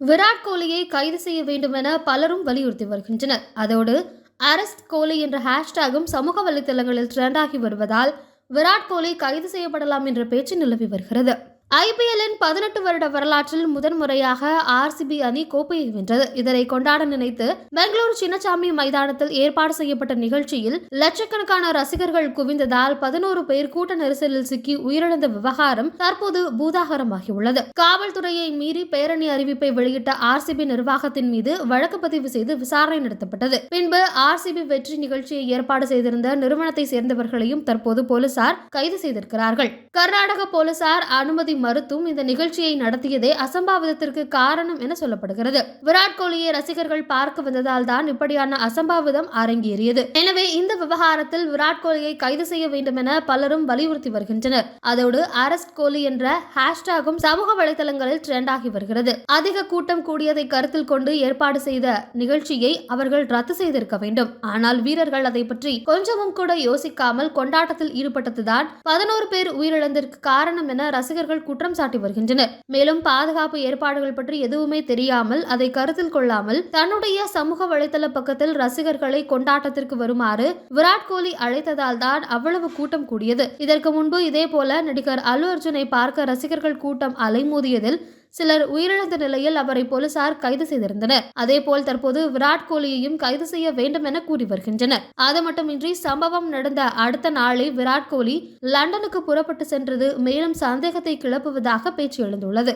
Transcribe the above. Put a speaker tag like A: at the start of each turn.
A: விராட் கோலியை கைது செய்ய வேண்டும் என பலரும் வலியுறுத்தி வருகின்றனர். அதோடு அரெஸ்ட் கோலி என்ற ஹேஷ்டேகும் சமூக வலைதளங்களில் ட்ரெண்ட் ஆகி வருவதால் விராட் கோலி கைது செய்யப்படலாம் என்ற பேச்சு நிலவி வருகிறது. ஐபிஎல்லின் 18 வருட வரலாற்றில் முதன்முறையாக ஆர்சிபி அணி கோப்பையை வென்றது. இதனை கொண்டாட நினைத்து பெங்களூரு சின்னசாமி மைதானத்தில் ஏற்பாடு செய்யப்பட்ட நிகழ்ச்சியில் லட்சக்கணக்கான ரசிகர்கள் குவிந்ததால் 11 பேர் கூட்ட நெரிசலில் சிக்கி உயிரிழந்த விவகாரம் தற்போது பூதாகரமாகியுள்ளது. காவல்துறையை மீறி பேரணி அறிவிப்பை வெளியிட்ட ஆர்சிபி நிர்வாகத்தின் மீது வழக்கு பதிவு செய்து விசாரணை நடத்தப்பட்டது. பின்பு ஆர்சிபி வெற்றி நிகழ்ச்சியை ஏற்பாடு செய்திருந்த நிறுவனத்தை சேர்ந்தவர்களையும் தற்போது போலீசார் கைது செய்திருக்கிறார்கள். கர்நாடக போலீசார் அனுமதி மறுத்தும் இந்த நிகழ்ச்சியை நடத்தியதே அசம்பாவிதத்திற்கு காரணம் என சொல்லப்படுகிறது. விராட் கோலியை ரசிகர்கள் பார்க்க வந்ததால் தான் இப்படியான அசம்பாவிதம் அரங்கேறியது. எனவே இந்த விவகாரத்தில் விராட் கோலியை கைது செய்ய வேண்டும் என பலரும் வலியுறுத்தி வருகின்றனர். அதோடு அரெஸ்ட் கோலி என்ற ஹேஷ்டேகும் சமூக வலைதளங்களில் ட்ரெண்ட் ஆகி வருகிறது. அதிக கூட்டம் கூடியதை கருத்தில் கொண்டு ஏற்பாடு செய்த நிகழ்ச்சியை அவர்கள் ரத்து செய்திருக்க வேண்டும். ஆனால் வீரர்கள் அதை பற்றி கொஞ்சமும் கூட யோசிக்காமல் கொண்டாட்டத்தில் ஈடுபட்டதுதான் 11 பேர் உயிரிழந்ததற்கு காரணம் என ரசிகர்கள் குற்றம் சாட்டி வருகின்றனர். மேலும் பாதுகாப்பு ஏற்பாடுகள் பற்றி எதுவுமே தெரியாமல் அதை கருத்தில் கொள்ளாமல் தன்னுடைய சமூக வலைதள பக்கத்தில் ரசிகர்களை கொண்டாட்டத்திற்கு வருமாறு விராட் கோலி அழைத்ததால் தான் அவ்வளவு கூட்டம் கூடியது. இதற்கு முன்பு இதே போல நடிகர் அல்லு அர்ஜுனை பார்க்க ரசிகர்கள் கூட்டம் அலைமோதியதில் சிலர் உயிரிழந்த நிலையில் அவரை போலீசார் கைது செய்திருந்தனர். அதேபோல் தற்போது விராட் கோலியையும் கைது செய்ய வேண்டும் என கூறி வருகின்றனர். அது மட்டுமின்றி சம்பவம் நடந்த அடுத்த நாளே விராட் கோலி லண்டனுக்கு புறப்பட்டு சென்றது மேலும் சந்தேகத்தை கிளப்புவதாக பேச்சு எழுந்துள்ளது.